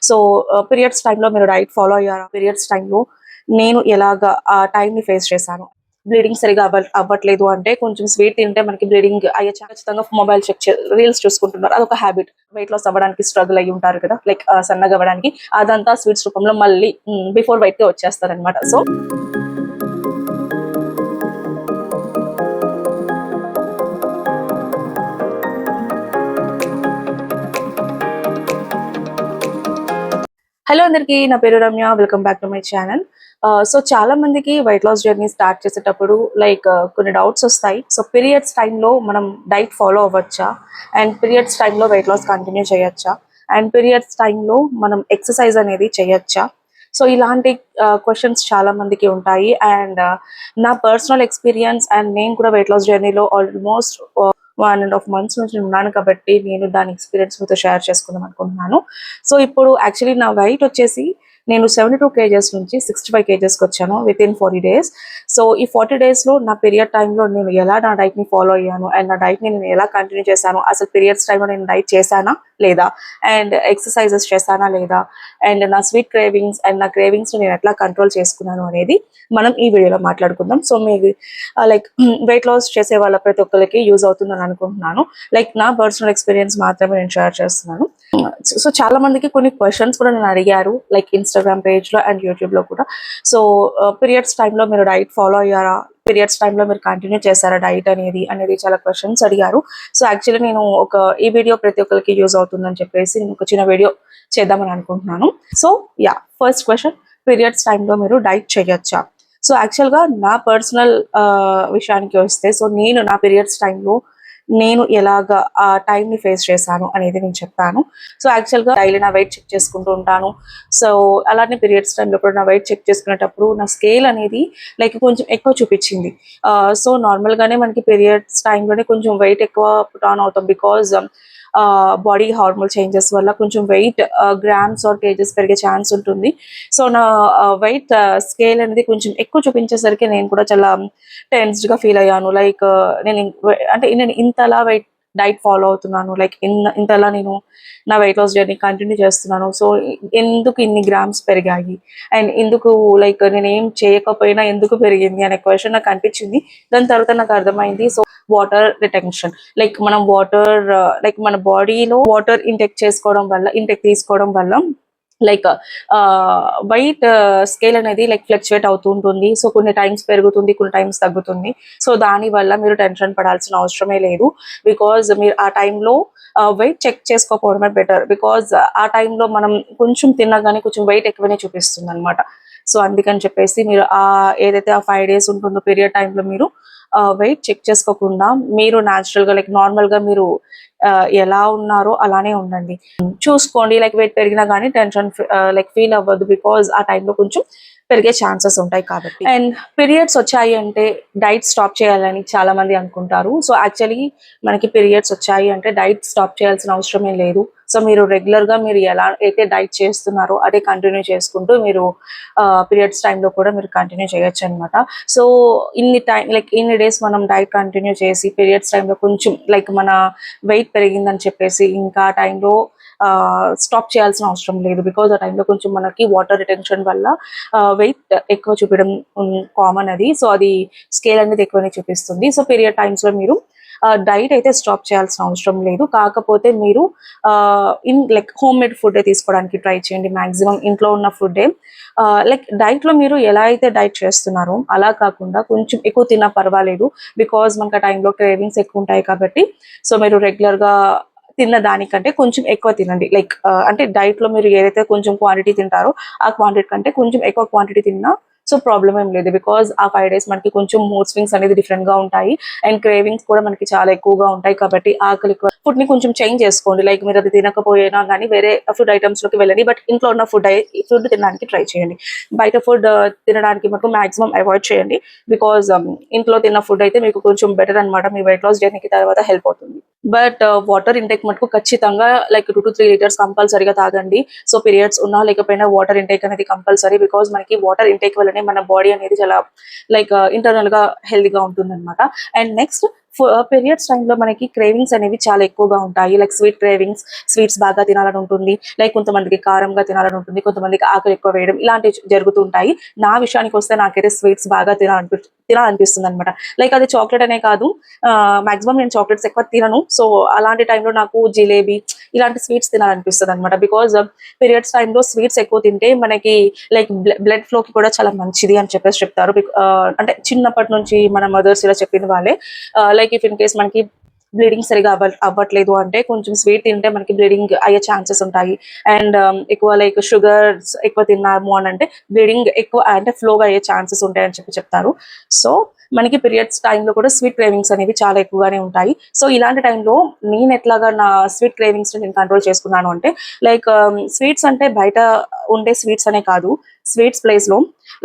So periods టైంలో మీరు diet follow అయ్యారా? పీరియడ్స్ టైంలో నేను ఎలాగా ఆ టైంని ఫేస్ చేశాను. బ్లీడింగ్ సరిగా అవ్వట్లేదు అంటే కొంచెం స్వీట్ తింటే మనకి బ్లీడింగ్ అయ్యే ఖచ్చితంగా మొబైల్ చెక్ రీల్స్ చూసుకుంటున్నారు. అదొక హ్యాబిట్. వెయిట్ లాస్ అవ్వడానికి స్ట్రగుల్ అయ్యి ఉంటారు కదా, లైక్ సన్నగా అవ్వడానికి అదంతా స్వీట్స్ రూపంలో మళ్ళీ బిఫోర్ వైట్ గా వచ్చేస్తారనమాట. సో హలో అందరికీ, నా పేరు Ramya. Welcome back to my channel. So చాలా మందికి వెయిట్ లాస్ జర్నీ స్టార్ట్ చేసేటప్పుడు లైక్ కొన్ని డౌట్స్ వస్తాయి. సో పీరియడ్స్ టైంలో మనం డైట్ ఫాలో అవ్వచ్చా, అండ్ పీరియడ్స్ టైంలో వెయిట్ లాస్ కంటిన్యూ చేయొచ్చా, అండ్ పీరియడ్స్ టైంలో మనం ఎక్సర్సైజ్ అనేది చేయొచ్చా? సో ఇలాంటి క్వశ్చన్స్ చాలా మందికి ఉంటాయి. అండ్ నా పర్సనల్ ఎక్స్పీరియన్స్, అండ్ నేను కూడా వెయిట్ లాస్ జర్నీలో ఆల్మోస్ట్ 1.5 months నుంచి ఉన్నాను కాబట్టి నేను దాని ఎక్స్పీరియన్స్ మీతో షేర్ చేసుకుందాం అనుకుంటున్నాను. సో ఇప్పుడు యాక్చువల్లీ నా వెయిట్ వచ్చేసి నేను 72 kgs నుంచి 65 kgsకి వచ్చాను విత్ ఇన్ 40 days. సో ఈ 40 daysలో నా పీరియడ్ టైంలో నేను ఎలా నా డైట్ని ఫాలో అయ్యాను, అండ్ నా డైట్ని నేను ఎలా కంటిన్యూ చేశాను, అసలు పీరియడ్స్ టైంలో నేను డైట్ చేశానా లేదా, అండ్ ఎక్సర్సైజెస్ చేశానా లేదా, అండ్ నా స్వీట్ క్రేవింగ్స్ అండ్ నా క్రేవింగ్స్ నేను ఎట్లా కంట్రోల్ చేసుకున్నాను అనేది మనం ఈ వీడియోలో మాట్లాడుకుందాం. సో మీరు లైక్ వెయిట్ లాస్ చేసే వాళ్ళ ప్రతి ఒక్కరికి యూజ్ అవుతుందని అనుకుంటున్నాను. లైక్ నా పర్సనల్ ఎక్స్పీరియన్స్ మాత్రమే నేను షేర్ చేస్తున్నాను. సో చాలా మందికి కొన్ని క్వశ్చన్స్ కూడా నేను అడిగారు, లైక్ ఇన్స్టాగ్రామ్ పేజ్లో అండ్ యూట్యూబ్లో కూడా. సో పీరియడ్స్ టైంలో మీరు డైట్ ఫాలో అయ్యారా, పీరియడ్స్ టైంలో మీరు కంటిన్యూ చేశారా డైట్ అనేది చాలా క్వశ్చన్స్ అడిగారు. సో యాక్చువల్లీ నేను ఈ వీడియో ప్రతి ఒక్కరికి యూజ్ అవుతుందని చెప్పేసి నేను ఒక చిన్న వీడియో చేద్దామని అనుకుంటున్నాను. సో ఫస్ట్ క్వశ్చన్, పీరియడ్స్ టైంలో మీరు డైట్ చేయొచ్చా? సో యాక్చువల్గా నా పర్సనల్ విషయానికి వస్తే, సో నేను నా పీరియడ్స్ టైంలో నేను ఎలాగా ఆ టైంని ఫేస్ చేశాను అనేది నేను చెప్తాను. సో యాక్చువల్గా డైలీ నా వెయిట్ చెక్ చేసుకుంటూ ఉంటాను. సో అలానే పీరియడ్స్ టైంలో కూడా నా వెయిట్ చెక్ చేసుకునేటప్పుడు నా స్కేల్ అనేది లైక్ కొంచెం ఎక్కువ చూపించింది. సో నార్మల్గానే మనకి పీరియడ్స్ టైంలోనే కొంచెం వెయిట్ ఎక్కువ పుట్ ఆన్ అవుతాం, బికాజ్ బాడీ హార్మోన్ చేంజెస్ వల్ల కొంచెం వెయిట్ గ్రామ్స్ ఆర్ కేజెస్ పెరిగే ఛాన్స్ ఉంటుంది. సో నా వెయిట్ స్కేల్ అనేది కొంచెం ఎక్కువ చూపించేసరికి నేను కూడా చాలా టెన్స్డ్గా ఫీల్ అయ్యాను. లైక్ నేను ఇంతలా వెయిట్ డైట్ ఫాలో అవుతున్నాను, లైక్ ఇంతలా నేను నా వెయిట్ లాస్ జర్నీ కంటిన్యూ చేస్తున్నాను. సో ఎందుకు ఇన్ని గ్రామ్స్ పెరిగాయి, అండ్ ఎందుకు లైక్ నేను ఏం చేయకపోయినా ఎందుకు పెరిగింది అనే క్వశ్చన్ నాకు అనిపించింది. దాని తర్వాత నాకు అర్థమైంది, సో వాటర్ రిటెన్షన్, లైక్ మనం లైక్ మన బాడీలో వాటర్ ఇంటెక్ తీసుకోవడం వల్ల లైక్ వెయిట్ స్కేల్ అనేది లైక్ ఫ్లక్చువేట్ అవుతూ ఉంటుంది. సో కొన్ని టైమ్స్ పెరుగుతుంది, కొన్ని టైమ్స్ తగ్గుతుంది. సో దానివల్ల మీరు టెన్షన్ పడాల్సిన అవసరమే లేదు, బికాజ్ మీరు ఆ టైంలో వెయిట్ చెక్ చేసుకోకపోవడమే బెటర్. బికాజ్ ఆ టైంలో మనం కొంచెం తిన్నా కానీ కొంచెం వెయిట్ ఎక్కువనే చూపిస్తుంది అనమాట. సో అందుకని చెప్పేసి మీరు ఏదైతే ఆ 5 days ఉంటుందో పీరియడ్ టైంలో మీరు వెయిట్ చెక్ చేసుకోకుండా మీరు న్యాచురల్గా లైక్ నార్మల్గా మీరు ఎలా ఉన్నారో అలానే ఉండండి. చూసుకోండి, లైక్ వెయిట్ పెరిగినా కానీ టెన్షన్ లైక్ ఫీల్ అవ్వద్దు, బికాజ్ ఆ టైంలో కొంచెం పెరిగే ఛాన్సెస్ ఉంటాయి కాబట్టి. అండ్ పీరియడ్స్ వచ్చాయి అంటే డైట్ స్టాప్ చేయాలని చాలా మంది అనుకుంటారు. సో యాక్చువల్లీ మనకి పీరియడ్స్ వచ్చాయి అంటే డైట్ స్టాప్ చేయాల్సిన అవసరమే లేదు. సో మీరు రెగ్యులర్గా మీరు ఎలా అయితే డైట్ చేస్తున్నారో అదే కంటిన్యూ చేసుకుంటూ మీరు పీరియడ్స్ టైంలో కూడా మీరు కంటిన్యూ చేయొచ్చు అనమాట. సో ఇన్ని డేస్ మనం డైట్ కంటిన్యూ చేసి పీరియడ్స్ టైంలో కొంచెం లైక్ మన వెయిట్ పెరిగిందని చెప్పేసి ఇంకా టైంలో స్టాప్ చేయాల్సిన అవసరం లేదు, బికాజ్ ఆ టైంలో కొంచెం మనకి వాటర్ రిటెన్షన్ వల్ల వెయిట్ ఎక్కువ చూపించడం కామన్ అది. సో అది స్కేల్ అనేది ఎక్కువనే చూపిస్తుంది. సో పీరియడ్ టైమ్స్లో మీరు డైట్ అయితే స్టాప్ చేయాల్సిన అవసరం లేదు. కాకపోతే మీరు లైక్ హోమ్ మేడ్ ఫుడ్ తీసుకోవడానికి ట్రై చేయండి. మ్యాక్సిమం ఇంట్లో ఉన్న ఫుడ్డే, లైక్ డైట్లో మీరు ఎలా అయితే డైట్ చేస్తున్నారో అలా కాకుండా కొంచెం ఎక్కువ తిన్నా పర్వాలేదు, బికాజ్ మనకు ఆ టైంలో క్రేవింగ్స్ ఎక్కువ ఉంటాయి కాబట్టి. సో మీరు రెగ్యులర్గా తిన్న దానికంటే కొంచెం ఎక్కువ తినండి. లైక్ అంటే డైట్లో మీరు ఏదైతే కొంచెం క్వాంటిటీ తింటారో ఆ క్వాంటిటీ కంటే కొంచెం ఎక్కువ క్వాంటిటీ తిన్నా సో ప్రాబ్లం ఏం లేదు, బికాజ్ ఆ 5 days మనకి కొంచెం మూడ్ స్వింగ్స్ అనేది డిఫరెంట్గా ఉంటాయి, అండ్ క్రేవింగ్స్ కూడా మనకి చాలా ఎక్కువగా ఉంటాయి. కాబట్టి ఆకలి ఫుడ్ని కొంచెం చేంజ్ చేసుకోండి. లైక్ మీరు అది తినకపోయినా కానీ వేరే ఫుడ్ ఐటమ్స్లోకి వెళ్ళండి, బట్ ఇంట్లో ఉన్న ఫుడ్ తినడానికి ట్రై చేయండి. బయట ఫుడ్ తినడానికి మనకు మాక్సిమం అవాయిడ్ చేయండి, బికాజ్ ఇంట్లో తిన్న ఫుడ్ అయితే మీకు కొంచెం బెటర్ అనమాట. మీ వెయిట్ లాస్ జర్నీకి తర్వాత హెల్ప్ అవుతుంది. బట్ వాటర్ ఇంటేక్ మటుకు ఖచ్చితంగా లైక్ 2 to 3 liters కంపల్సరీగా తాగండి. సో పీరియడ్స్ ఉన్నా లేకపోయినా వాటర్ ఇంటేక్ అనేది కంపల్సరీ, బికాజ్ మనకి వాటర్ ఇంటేక్ వల్లనే మన బాడీ అనేది చాలా లైక్ ఇంటర్నల్ గా హెల్దీగా ఉంటుంది అనమాట. అండ్ నెక్స్ట్ పీరియడ్స్ టైంలో మనకి క్రేవింగ్స్ అనేవి చాలా ఎక్కువగా ఉంటాయి. లైక్ స్వీట్ క్రేవింగ్స్, స్వీట్స్ బాగా తినాలని ఉంటుంది. లైక్ కొంతమందికి కారంగా తినాలని ఉంటుంది. కొంతమందికి ఆకలి ఎక్కువ వేయడం ఇలాంటివి జరుగుతూ ఉంటాయి. నా విషయానికి వస్తే నాకైతే స్వీట్స్ బాగా తినాలనిపిస్తుంది అనమాట. లైక్ అది చాక్లెట్ అనే కాదు, మాక్సిమం నేను చాక్లెట్స్ ఎక్కువ తినను. సో అలాంటి టైంలో నాకు జిలేబీ ఇలాంటి స్వీట్స్ తినాలనిపిస్తుంది అనమాట. బికాజ్ పీరియడ్స్ టైంలో స్వీట్స్ ఎక్కువ తింటే మనకి లైక్ బ్లడ్ ఫ్లో కి కూడా చాలా మంచిది అని చెప్పేసి చెప్తారు. అంటే చిన్నప్పటి నుంచి మన మదర్స్ ఇలా చెప్పిన వాళ్ళే. లైక్ ఇఫ్ ఇన్ కేస్ మనకి బ్లీడింగ్ సరిగా అవ్వట్లేదు అంటే కొంచెం స్వీట్ తింటే మనకి బ్లీడింగ్ అయ్యే ఛాన్సెస్ ఉంటాయి. అండ్ ఎక్కువ లైక్ షుగర్స్ ఎక్కువ తిన్నాము అని అంటే బ్లీడింగ్ ఎక్కువ అంటే ఫ్లోగా అయ్యే ఛాన్సెస్ ఉంటాయని చెప్తారు. సో మనకి పీరియడ్స్ టైంలో కూడా స్వీట్ క్రేవింగ్స్ అనేవి చాలా ఎక్కువగానే ఉంటాయి. సో ఇలాంటి టైంలో నేను ఎట్లాగా నా స్వీట్ క్రేవింగ్స్ నేను కంట్రోల్ చేసుకున్నాను అంటే లైక్ స్వీట్స్ అంటే బయట ఉండే స్వీట్స్ అనే కాదు, స్వీట్స్ ప్లేస్ లో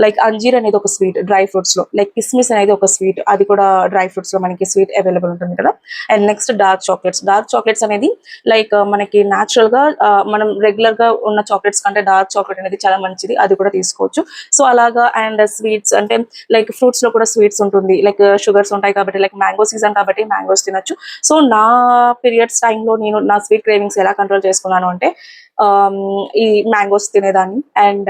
లైక్ అంజీర్ అనేది ఒక స్వీట్ డ్రై ఫ్రూట్స్ లో, లైక్ కిస్మిస్ అనేది ఒక స్వీట్, అది కూడా డ్రై ఫ్రూట్స్ లో మనకి స్వీట్ అవైలబుల్ ఉంటుంది కదా. అండ్ నెక్స్ట్ డార్క్ చాక్లెట్స్ అనేది లైక్ మనకి న్యాచురల్ గా మనం రెగ్యులర్ గా ఉన్న చాక్లెట్స్ కంటే డార్క్ చాక్లెట్ అనేది చాలా మంచిది, అది కూడా తీసుకోవచ్చు. సో అలాగా. అండ్ స్వీట్స్ అంటే లైక్ ఫ్రూట్స్ లో కూడా స్వీట్స్ ఉంటుంది, లైక్ షుగర్స్ ఉంటాయి కాబట్టి, లైక్ మ్యాంగో సీజన్ కాబట్టి మ్యాంగోస్ తినొచ్చు. సో నా పీరియడ్స్ టైంలో నేను నా స్వీట్ క్రేవింగ్స్ ఎలా కంట్రోల్ చేసుకున్నాను అంటే ఈ మ్యాంగోస్ తినేదాన్ని. అండ్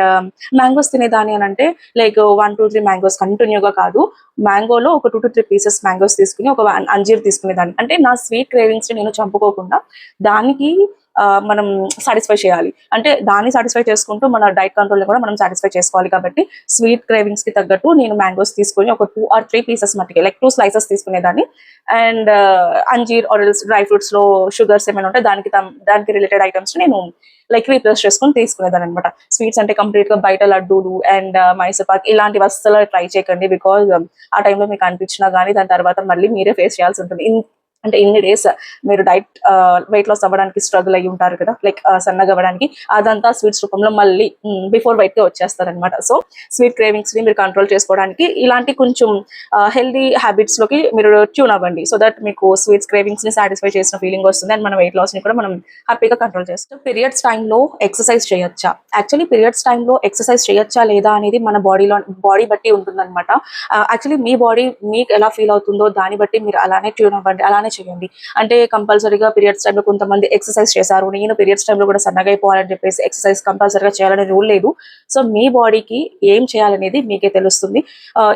మ్యాంగోస్ తినేదాన్ని అని అంటే లైక్ 1 2 3 మ్యాంగోస్ కంటిన్యూగా కాదు, మ్యాంగోలో ఒక 2 to 3 పీసెస్ మ్యాంగోస్ తీసుకుని ఒక అంజీర్ తీసుకునేదాన్ని. అంటే నా స్వీట్ క్రేవింగ్స్ ని నేను చంపుకోకుండా దానికి మనం సాటిస్ఫై చేయాలి. అంటే దాన్ని సాటిస్ఫై చేసుకుంటూ మన డైట్ కంట్రోల్ కూడా మనం సాటిస్ఫై చేసుకోవాలి. కాబట్టి స్వీట్ క్రేవింగ్స్ కి తగ్గట్టు నేను మ్యాంగోస్ తీసుకొని ఒక 2 or 3 పీసెస్ మట్టికి లైక్ 2 slices తీసుకునేదాన్ని. అండ్ అంజీర్ ఆర్ డ్రై ఫ్రూట్స్ లో షుగర్స్ ఏమైనా ఉంటే దానికి రిలేటెడ్ ఐటమ్స్ నేను లైక్ రీప్లేస్ చేసుకొని తీసుకునేదాన్ని అనమాట. స్వీట్స్ అంటే కంప్లీట్ గా బయట లడ్డూలు అండ్ మైసూర్ పాక్ ఇలాంటివి అస్సలు ట్రై చేయకండి. బికాజ్ ఆ టైంలో మీకు అనిపించినా కానీ దాని తర్వాత మళ్ళీ మీరే ఫేస్ చేయాల్సి ఉంటుంది. అంటే ఇన్ని డేస్ మీరు డైట్ వెయిట్ లాస్ అవ్వడానికి స్ట్రగుల్ అయ్యి ఉంటారు కదా, లైక్ సన్నగా అవ్వడానికి, అదంతా స్వీట్స్ రూపంలో మళ్ళీ బిఫోర్ వైట్ గా వచ్చేస్తారనమాట. సో స్వీట్ క్రేవింగ్స్ ని మీరు కంట్రోల్ చేసుకోవడానికి ఇలాంటి కొంచెం హెల్దీ హ్యాబిట్స్ లోకి మీరు ట్యూన్ అవ్వండి. సో దట్ మీకు స్వీట్స్ క్రేవింగ్స్ ని సాటిస్ఫై చేసిన ఫీలింగ్ వస్తుంది అండ్ మన వెయిట్ లాస్ ని కూడా మనం హ్యాపీగా కంట్రోల్ చేస్తాం. పీరియడ్స్ టైంలో ఎక్సర్సైజ్ చేయొచ్చా? యాక్చువల్లీ పీరియడ్స్ టైంలో ఎక్సర్సైజ్ చేయొచ్చా లేదా అనేది మన బాడీ బట్టి ఉంటుందన్నమాట. యాక్చువల్లీ మీ బాడీ మీకు ఎలా ఫీల్ అవుతుందో దాన్ని బట్టి మీరు అలానే ట్యూన్ అవ్వండి, అలానే చేయండి. అంటే కంపల్సరీగా పీరియడ్స్ టైంలో కొంతమంది ఎక్సర్సైజ్ చేశారు, నేను పీరియడ్స్ టైంలో కూడా సన్నగా అయిపోవాలని చెప్పేసి ఎక్సర్సైజ్ కంపల్సరీగా చేయాలనే రూల్ లేదు. సో మీ బాడీకి ఏం చేయాలనేది మీకే తెలుస్తుంది.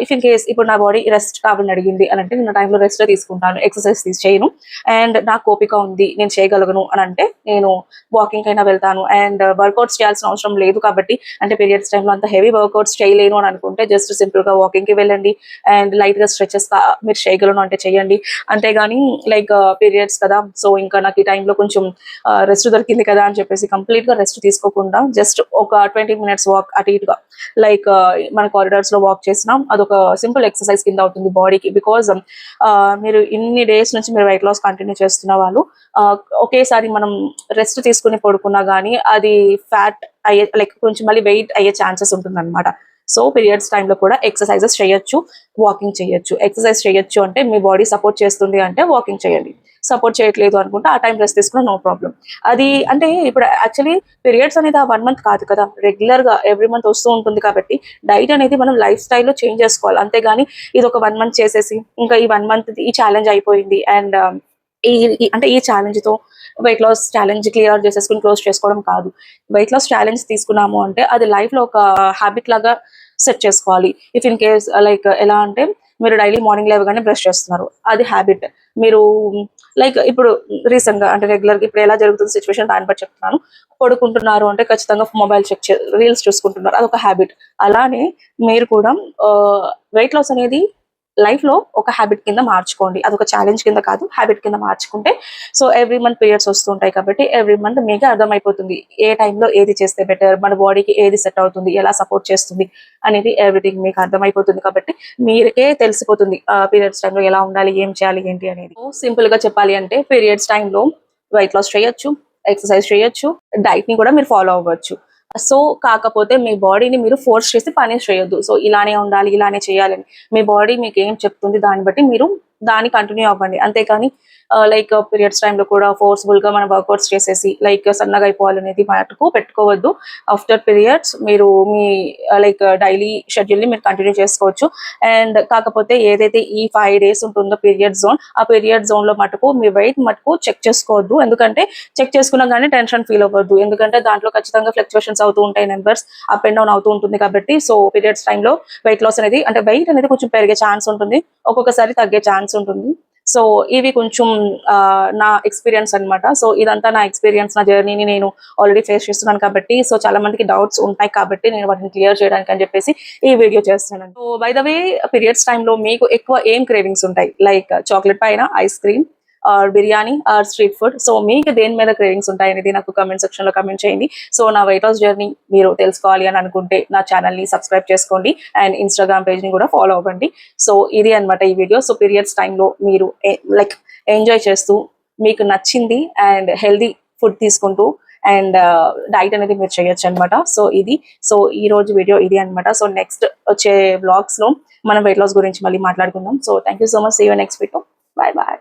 ఇఫ్ ఇన్ కేస్ ఇప్పుడు నా బాడీ రెస్ట్ కావాలని అడిగింది అని అంటే నేను టైంలో రెస్ట్ తీసుకుంటాను, ఎక్సర్సైజ్ చేయను. అండ్ నాకు ఓపిక ఉంది, నేను చేయగలను అని అంటే నేను వాకింగ్ అయినా వెళ్తాను. అండ్ వర్కౌట్స్ చేయాల్సిన అవసరం లేదు కాబట్టి, అంటే పీరియడ్స్ టైంలో అంత హెవీ వర్కౌట్స్ చేయలేను అని అనుకుంటే జస్ట్ సింపుల్ గా వాకింగ్ కి వెళ్ళండి. అండ్ లైట్ గా స్ట్రెచెస్ మీరు చేయగలను అంటే చేయండి. అంతేగాని లైక్ పీరియడ్స్ కదా, సో ఇంకా నాకు ఈ టైంలో కొంచెం రెస్ట్ దొరికింది కదా అని చెప్పేసి కంప్లీట్ గా రెస్ట్ తీసుకోకుండా జస్ట్ ఒక 20 minutes వాక్ అటు ఇటుగా లైక్ మన కారిడార్స్ లో వాక్ చేసినాం, అదొక సింపుల్ ఎక్సర్సైజ్ కింద అవుతుంది బాడీకి. బికాజ్ మీరు ఇన్ని డేస్ నుంచి మీరు వెయిట్ లాస్ కంటిన్యూ చేస్తున్న వాళ్ళు ఒకేసారి మనం రెస్ట్ తీసుకుని పడుకున్నా గానీ అది ఫ్యాట్ అయ్యే లైక్ కొంచెం మళ్ళీ వెయిట్ అయ్యే ఛాన్సెస్ ఉంటుంది అనమాట. సో పీరియడ్స్ టైంలో కూడా ఎక్సర్సైజెస్ చేయొచ్చు, వాకింగ్ చేయొచ్చు. ఎక్సర్సైజ్ చేయొచ్చు అంటే మీ బాడీ సపోర్ట్ చేస్తుంది అంటే వాకింగ్ చేయండి, సపోర్ట్ చేయట్లేదు అనుకుంటే ఆ టైం రెస్ట్ తీసుకున్న నో ప్రాబ్లం. అది అంటే ఇప్పుడు యాక్చువల్లీ పీరియడ్స్ అనేది ఆ 1 month కాదు కదా, రెగ్యులర్ గా ఎవ్రీ మంత్ వస్తూ ఉంటుంది కాబట్టి డైట్ అనేది మనం లైఫ్ స్టైల్లో చేంజ్ చేసుకోవాలి. అంతేగాని ఇది ఒక 1 month చేసేసి ఇంకా ఈ 1 month ఈ ఛాలెంజ్ అయిపోయింది అండ్ అంటే ఈ ఛాలెంజ్ తో వెయిట్ లాస్ ఛాలెంజ్ క్లియర్ చేసేసుకుని క్లోజ్ చేసుకోవడం కాదు. వెయిట్ లాస్ ఛాలెంజ్ తీసుకున్నాము అంటే అది లైఫ్ లో ఒక హ్యాబిట్ లాగా సెట్ చేసుకోవాలి. ఇఫ్ ఇన్ కేస్ లైక్ ఎలా అంటే మీరు డైలీ మార్నింగ్ లేవగానే బ్రష్ చేస్తున్నారు, అది హ్యాబిట్. మీరు లైక్ ఇప్పుడు రీసెంట్ గా అంటే రెగ్యులర్ ఇప్పుడు ఎలా జరుగుతుంది సిచ్యువేషన్ దాన్ని బట్టి చెప్తున్నాను. పడుకుంటున్నారు అంటే ఖచ్చితంగా మొబైల్ రీల్స్ చూసుకుంటున్నారు, అదొక హ్యాబిట్. అలానే మీరు కూడా వెయిట్ లాస్ అనేది లైఫ్ లో ఒక హ్యాబిట్ కింద మార్చుకోండి, అదొక ఛాలెంజ్ కింద కాదు, హ్యాబిట్ కింద మార్చుకుంటే సో ఎవ్రీ మంత్ పీరియడ్స్ వస్తుంటాయి కాబట్టి ఎవ్రీ మంత్ మీకు అర్థమైపోతుంది ఏ టైంలో ఏది చేస్తే బెటర్, మన బాడీకి ఏది సెట్ అవుతుంది, ఎలా సపోర్ట్ చేస్తుంది అనేది ఎవ్రీథింగ్ మీకు అర్థమైపోతుంది. కాబట్టి మీకే తెలిసిపోతుంది పీరియడ్స్ టైంలో ఎలా ఉండాలి, ఏం చేయాలి ఏంటి అనేది. సింపుల్ గా చెప్పాలి అంటే పీరియడ్స్ టైంలో వెయిట్ లాస్ చేయొచ్చు, ఎక్సర్సైజ్ చేయొచ్చు, డైట్ ని కూడా మీరు ఫాలో అవ్వచ్చు. సో కాకపోతే మీ బాడీని మీరు ఫోర్స్ చేసి పనిష్ చేయొద్దు. సో ఇలానే ఉండాలి, ఇలానే చేయాలని మీ బాడీ మీకు ఏం చెప్తుంది దాన్ని బట్టి మీరు దాన్ని కంటిన్యూ అవ్వండి. అంతేకాని లైక్ పీరియడ్స్ టైంలో కూడా ఫోర్స్ఫుల్ గా మనం వర్కౌట్స్ చేసేసి లైక్ సన్నగా అయిపోవాలనేది మటుకు పెట్టుకోవద్దు. ఆఫ్టర్ పీరియడ్స్ మీరు మీ లైక్ డైలీ షెడ్యూల్ ని మీరు కంటిన్యూ చేసుకోవచ్చు. అండ్ కాకపోతే ఏదైతే ఈ 5 days ఉంటుందో పీరియడ్ జోన్, ఆ పీరియడ్ జోన్ లో మటుకు మీ వెయిట్ మటుకు చెక్ చేసుకోవద్దు. ఎందుకంటే చెక్ చేసుకున్నా కానీ టెన్షన్ ఫీల్ అవ్వద్దు. ఎందుకంటే దాంట్లో ఖచ్చితంగా ఫ్లక్చువేషన్స్ అవుతూ ఉంటాయి, నెంబర్స్ అప్ అండ్ డౌన్ అవుతూ ఉంటుంది కాబట్టి. సో పీరియడ్స్ టైంలో వెయిట్ లాస్ అనేది అంటే వెయిట్ అనేది కొంచెం పెరిగే ఛాన్స్ ఉంటుంది, ఒక్కొక్కసారి తగ్గే ఛాన్స్ ఉంటుంది. సో ఇవి కొంచెం నా ఎక్స్పీరియన్స్ అన్నమాట. సో ఇదంతా నా ఎక్స్పీరియన్స్, నా జర్నీని నేను ఆల్రెడీ ఫేస్ చేస్తున్నాను కాబట్టి, సో చాలా మందికి డౌట్స్ ఉంటాయి కాబట్టి నేను వాటిని క్లియర్ చేయడానికి అని చెప్పేసి ఈ వీడియో చేస్తున్నాను. So by the way, periods టైంలో మీకు ఎక్కువ ఏం క్రేవింగ్స్ ఉంటాయి? లైక్ చాక్లెట్ పైన, ice cream or biryani or street food. So మీకు దేని మీద క్రేవింగ్స్ ఉంటాయి అనేది నాకు కమెంట్ సెక్షన్ లో కమెంట్ చేయండి. సో నా వెయిట్ లాస్ జర్నీ మీరు తెలుసుకోవాలి అని అనుకుంటే నా ఛానల్ ని సబ్స్క్రైబ్ చేసుకోండి అండ్ ఇన్స్టాగ్రామ్ పేజ్ ని కూడా ఫాలో అవ్వండి. సో ఇది అన్నమాట ఈ వీడియో. సో పీరియడ్స్ టైంలో మీరు లైక్ ఎంజాయ్ చేస్తూ మీకు నచ్చింది అండ్ హెల్దీ ఫుడ్ తీసుకుంటూ అండ్ డైట్ అనేది మీరు చేయొచ్చు అనమాట. సో ఈ రోజు వీడియో ఇది అన్నమాట. సో నెక్స్ట్ వచ్చే వ్లాగ్స్ లో మనం వెయిట్ లాస్ గురించి మళ్ళీ మాట్లాడుకుందాం. So thank you so much. See you next video. Bye bye.